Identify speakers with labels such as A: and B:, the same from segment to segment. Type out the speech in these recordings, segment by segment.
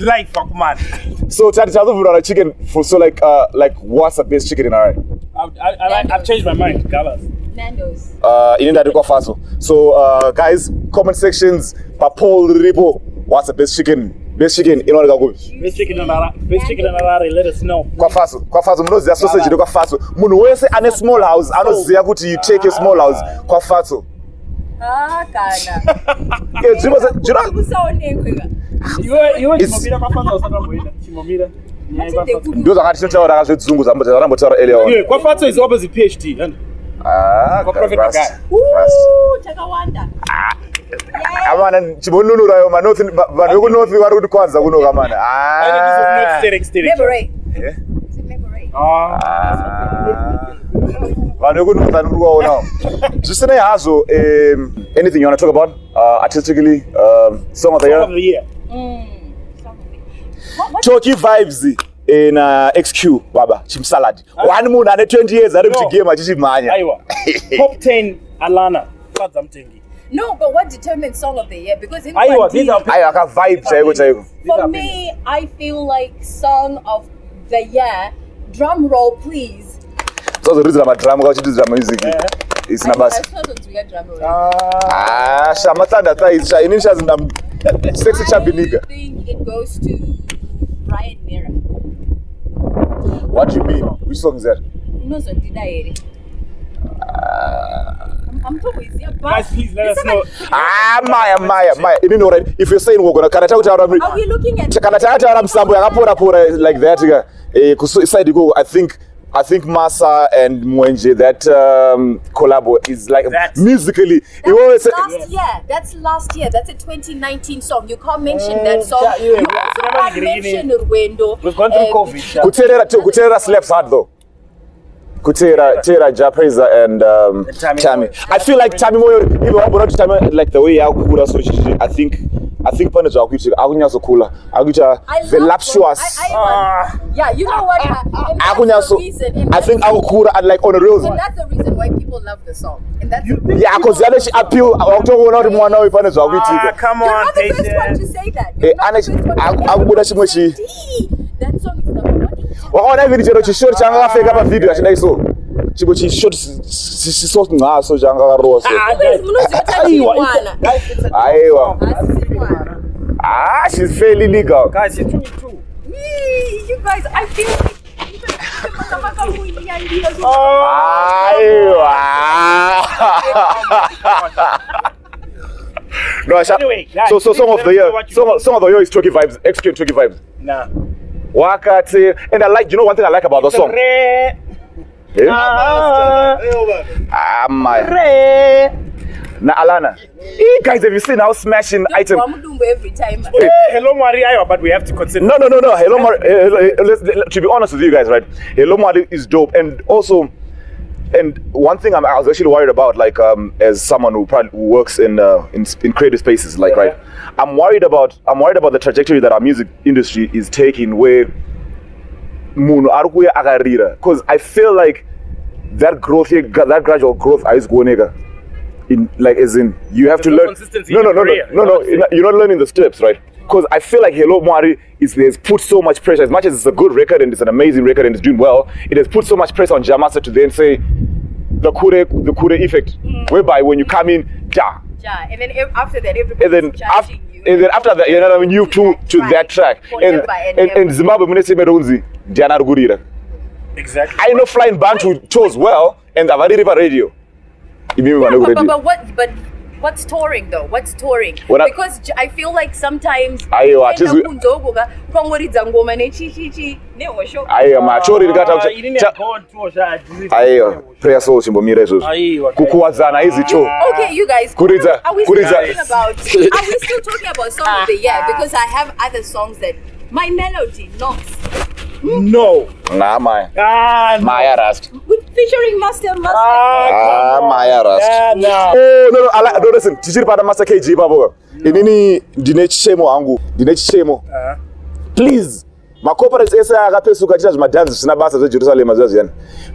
A: Like fuck man.
B: So Tati, a chicken for so like what's the best chicken in RI?
A: I've changed my mind. Galas.
C: Nando's.
B: In that faso. So guys, comment sections. Papol Ripo. What's the best chicken? Best chicken in order to go.
A: Best chicken in Arare. Let us know.
B: Kwa faso. Mno zia sausage kwa faso. Mno wese ane small house. Ano zia kuti you take a small house. Kwa faso.
C: Ah, kana.
B: Yeah, you Ndoza ngati chinotaura akazvedzungu zambotaura earlier on.
A: Yeah, kwa faso is opposite PhD.
B: Kwa
A: profit guy.
C: Chakawanda.
B: Amana chibonunura yo manothi vanhu vekunorth vari kuti kwanza kuno kamana.
C: Liberate.
B: Yeah.
C: Liberate.
B: Vanhu vekunorth vari kuwawo now. Zvisinei hazvo, anything you want to talk about artistically, song of the year?
C: Song of the year.
B: Talkie vibes in XQ baba chimsalad. One moon and 20 years ari kuti game achichimhanya.
A: Aiwa. Top 10 Alana.
C: No, but what determines song of the year? Because in
B: these are vibe chaiko.
C: For me, I feel like song of the year. Drum roll, please.
B: So the reason I'm a drum because it is drum music. It's not bad.
C: I thought we had drum roll.
B: Shamatanda is initials in them sexy chubby nigga.
C: I think it goes to Brian Mira.
B: What do you mean? Which song is that?
C: No, so did I? I'm talking with you.
A: Guys, please let us know.
B: Maya. You know, right? If you're saying we're gonna
C: are we looking at
B: like that? Side go. I think Masa and Mwenje, that collab is like musically.
C: That's last year. That's a 2019 song. You can't mention that song. You can't mention Urwendo.
A: We've gone through COVID.
B: Kutera slaps hard though. Kutera, Japreza and Tamy. I feel like Tamy like the way I think Panaja Agunya Sokula, Aguja voluptuous.
C: Yeah, you know what?
B: I think Akura and like on the reels.
C: And that's the reason why people love the song. And that's
B: yeah, because the other appeal October not one now
A: come on,
C: you're not the first one to say that. You're not the first one to say that. That song is number one.
B: Waona hivi ndicho chishori changa kafeka pa video achidai so. Chibo chishori so ngaso changa karoso. Aiwa. She's fairly legal.
A: Guys, you're 22.
C: You guys, I feel like
B: no,
A: anyway, guys,
B: so song of the year. Song of the year is Talkie Vibes. Execute Talkie Vibes.
A: Nah.
B: Wakati, and I like, you know one thing I like about the song? Na Alana. Hey guys, have you seen how smashing item?
C: Every time.
A: Hello Maria, but we have to consider.
B: No. Hello Maria. To be honest with you guys, right? Hello Maria is dope, and also, and one thing I was actually worried about, like as someone who works in creative spaces, like right, I'm worried about the trajectory that our music industry is taking, where because I feel like that growth here, that gradual growth is going in, like as in you have to learn. No. You're not learning the steps, right? Because I feel like Hello Mwari has put so much pressure. As much as it's a good record and it's an amazing record and it's doing well, it has put so much pressure on Jamasa to then say the kure effect, whereby when you come in,
C: and then after that, everybody's judging you.
B: And then after that, you know what I mean, you to that track. And Zimbabwe Munese Merunzi, Diana Rugurira.
A: Exactly.
B: I know Flying Bantu chose well and Avari River Radio.
C: But what's touring though? What's touring? Because I feel like sometimes
B: Prayersoul chimbomira izvozvo kukuwadzana izicho.
C: Okay, you guys, are we still talking about song of the year? Because I have other songs that my melody knocks.
A: No.
B: Nah, Maya.
A: No.
B: Maya Rust.
C: Featuring Master.
B: Maya Rust.
A: No.
B: Oh, no, listen. Tichiri pada Master KG babo. Inini dinechemo angu. Dinechemo. Please. Macorporates esa akapesuka chita zvimadhanzi zvisina basa zveJerusalem azvaziyani.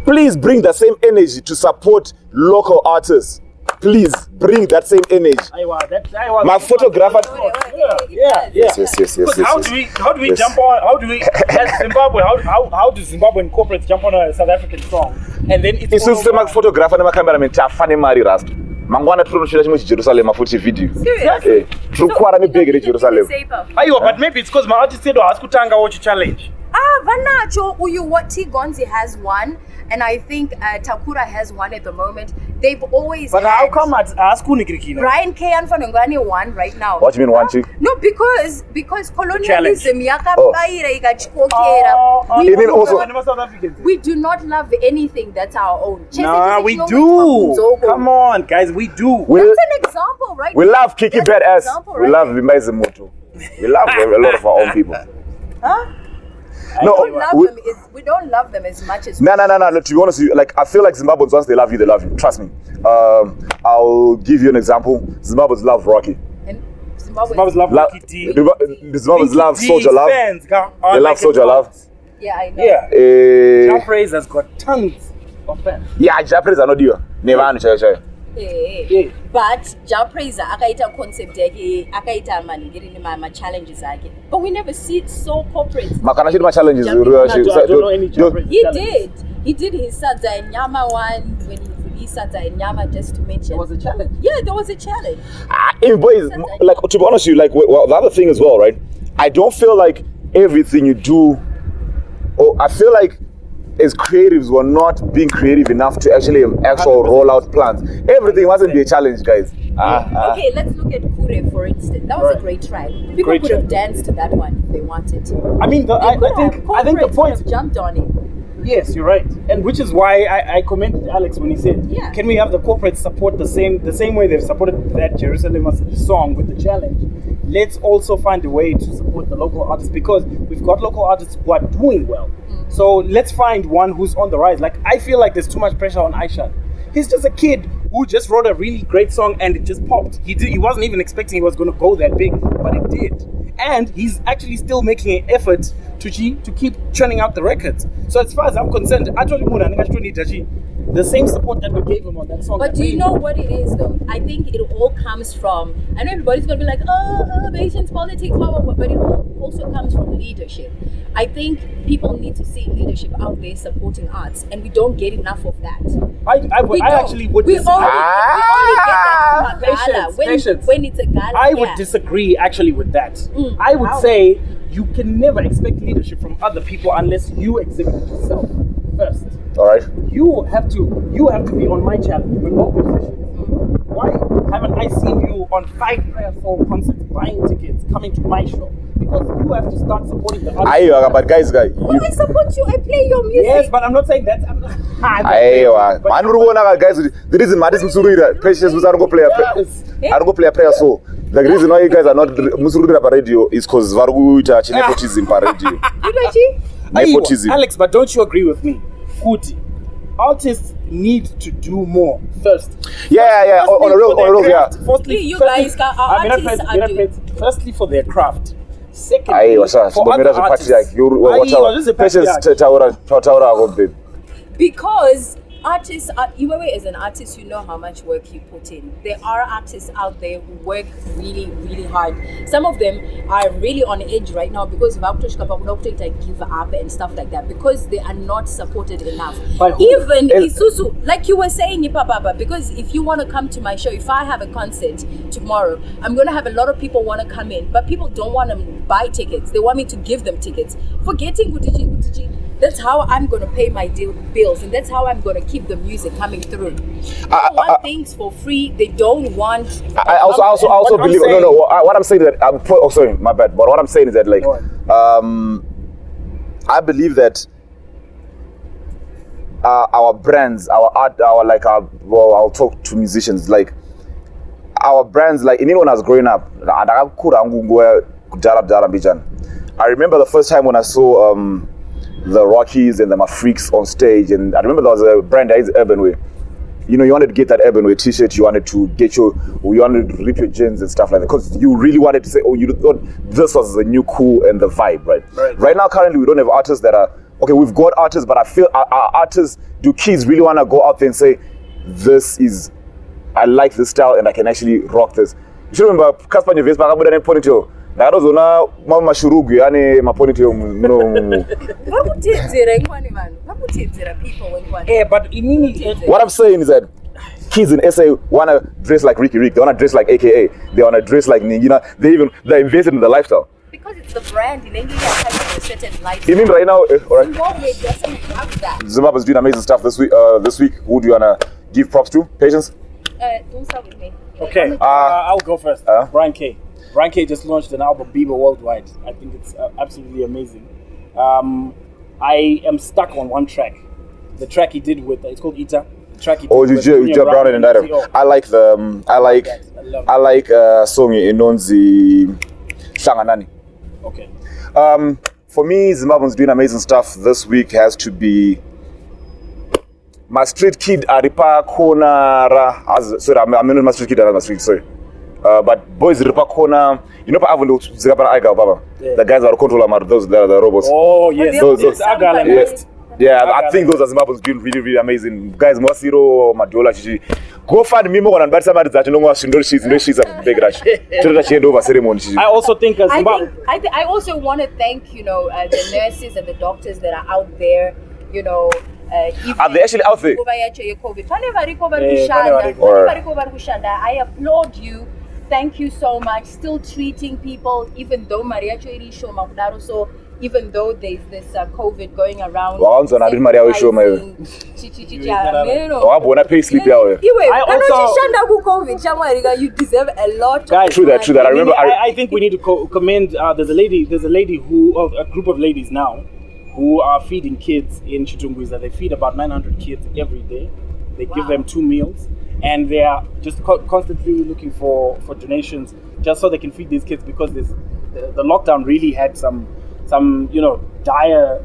B: Please bring the same energy to support local artists. please bring that same image. My photographer.
A: Yeah.
B: Yes.
A: Because how do we
B: Yes.
A: jump on? How do we as Zimbabwe? How do Zimbabwean corporates jump on a South African song and then it's all
B: Isusu photographer cameraman tafane mari rasta. Mangwana tunoshira chimwe Jerusalem afuti video.
C: Serious?
B: Trukwara ne big Jerusalem.
A: but maybe it's because my artist said has kutanga watch challenge.
C: Vanacho Uyu Wati Gonzi has one, and I think Takura has one at the moment. They've always
A: But
C: had
A: how come at Askunikirikina?
C: Brian K. and Fanongani one right now.
B: What do you mean one chick?
C: No, because colonialism
B: Even also-
C: we do not love anything that's our own.
A: Nah, we do. Come on, guys, we do.
B: We
C: That's an example, right?
B: we love Kiki
C: That's an
B: Badass.
C: example,
B: We
C: right
B: love Vimaizemoto. We love a lot of our own people.
C: Huh?
B: No,
C: We don't love them as much as
B: No. To be honest with you, like I feel like Zimbabweans, once they love you, they love you. Trust me. I'll give you an example. Zimbabweans love Rocky.
C: and Zimbabwe.
A: Zimbabweans love
B: La-
A: Lucky D.
B: Zimbabweans love
A: Lucky D
B: Soldier Love.
A: fans,
B: They
A: like
B: love Soldier Love.
C: Yeah, I know.
A: Yeah. Jump Praise has got tons of fans.
B: Yeah, Japanese are not you. Never chai.
A: Yeah.
C: But Japraiser akaita concept yake akaita maningiri ma challenges yake. But we never see it so corporate.
B: Makana shit my challenges.
A: I don't know any Jump Praise
C: He
A: challenge.
C: did his Sadza and Nyama one when he released Sadza and Nyama, just to mention.
A: There was a challenge.
C: Yeah, there was a challenge.
B: Boys, like to be honest with you, like well, the other thing as well, right? I don't feel like everything you do, or I feel like as creatives we're not being creative enough to actually have actual rollout plans. Everything mustn't be a challenge, guys.
C: Okay, let's look at Kure for instance. That was a great track. People
A: Great
C: could have
A: track.
C: danced to that one if they wanted to.
A: I mean, I think the
C: Corporates
A: point.
C: could have jumped on it.
A: Yes, you're right, and which is why I commented Alex when he said,
C: Yeah.
A: "Can we have the corporates support the same way they've supported that Jerusalem song with the challenge? Let's also find a way to support the local artists because we've got local artists who are doing well. So let's find one who's on the rise. Like I feel like there's too much pressure on Aisha. He's just a kid who just wrote a really great song and it just popped. He wasn't even expecting it was going to go that big, but it did. And he's actually still making an effort to keep churning out the records. So as far as I'm concerned, I told you the same support that we gave him on that song.
C: But do you know what it is though? I think it all comes from, I know everybody's gonna be like, patience, politics, blah, blah, blah, but it all also comes from leadership. I think people need to see leadership out there supporting arts, and we don't get enough of that. We
A: I actually would
C: we
A: disagree.
C: only get that from a gala.
A: Patience.
C: When it's a gala.
A: I would disagree actually with that. I would say you can never expect leadership from other people unless you exhibit it yourself first.
B: All right.
A: You have to be on my challenge with both musicians. Why haven't I seen you on 5 Prayersoul concerts buying tickets, coming to my show? Because you have to start supporting the artists.
B: But guys,
C: I support you. I play your music.
A: Yes, but I'm not saying that. I'm not
B: guys, the reason Madis Musurira, Patience was I don't go play a prayer soul. The reason why you guys are not Musurira radio is because Vargu touch nepotism per radio. Nepotism.
A: Alex, but don't you agree with me? Kuti, artists need to do more first.
B: Yeah. On a real, yeah.
A: Firstly,
C: You guys are artists are doing.
A: Firstly, for their craft. Secondly,
B: What's up?
A: for other artists.
C: Because artists are, you as an artist, you know how much work you put in. There are artists out there who work really, really hard. Some of them are really on edge right now because of give up and stuff like that because they are not supported enough. Even Isuzu, like you were saying, Ipapapa, because if you want to come to my show, if I have a concert tomorrow, I'm going to have a lot of people want to come in, but people don't want to buy tickets. They want me to give them tickets. Forgetting Gutiji, that's how I'm going to pay my bills, and that's how I'm going to keep the music coming through. They don't want things for free. They don't want.
B: I also believe. What I'm saying is that sorry, my bad. But what I'm saying is that like, I believe that our brands, our art, I'll talk to musicians like our brands. Like anyone that's growing up, I remember the first time when I saw the Rockies and the Mafreaks on stage, and I remember there was a brand that is Urban Way. You know, you wanted to get that Urban Way t-shirt, you wanted to rip your jeans and stuff like that, because you really wanted to say, you thought this was the new cool and the vibe, right? Right now, currently, we don't have artists that are, okay, we've got artists, but I feel our artists, do kids really want to go out there and say, this is I like this style and I can actually rock this. You should remember Casper Nyovest pakabuda ne ponytail. Ndakatozona mashurugu ane maponytail
C: vakutedzera ingwani vanhu vakutedzera people wengwani
A: but inini
B: what I'm saying is that kids in SA want to dress like Ricky Rick, they want to dress like AKA, they want to dress like Ningina, they're invested in the lifestyle.
C: Because it's the brand in England has a certain lifestyle.
B: You mean right now, alright.
C: Zimbabwe doesn't have that.
B: Zimbabwe's doing amazing stuff this week. Who do you wanna give props to? Patience?
C: Don't start with me.
A: Okay, I'll go first. Brian K. Brian K just launched an album, Bieber Worldwide. I think it's absolutely amazing. I am stuck on one track. The track he did with it's called Ita. The track he did with
B: Junior Brown and Anita. I like the I like song Inonzi Shanganani.
A: Okay.
B: For me, Zimbabweans doing amazing stuff this week has to be my street kid Aripa Kona. Sorry, I'm not my street kid, I'm my street, sorry. But boys Aripa Kona, you know, the guys that are controlling those the robots.
A: Oh yes, those
B: yes. Yeah, I think those are Zimbabweans doing really, really amazing. Guys, Mwasiro, Madola, Chichi. Go find me more and somebody that you know she's a big rush.
A: I also think
C: I also want to thank, the nurses and the doctors that are out there,
B: are they actually out there?
C: I applaud you. Thank you so much. Still treating people, even though Maria so even though there's this COVID going around. You deserve a lot.
A: Guys,
B: true that. I remember.
A: I think we need to commend. There's a lady who, a group of ladies now, who are feeding kids in Chitungwiza. They feed about 900 kids every day. They give them 2 meals, and they are just constantly looking for donations just so they can feed these kids because the lockdown really had some dire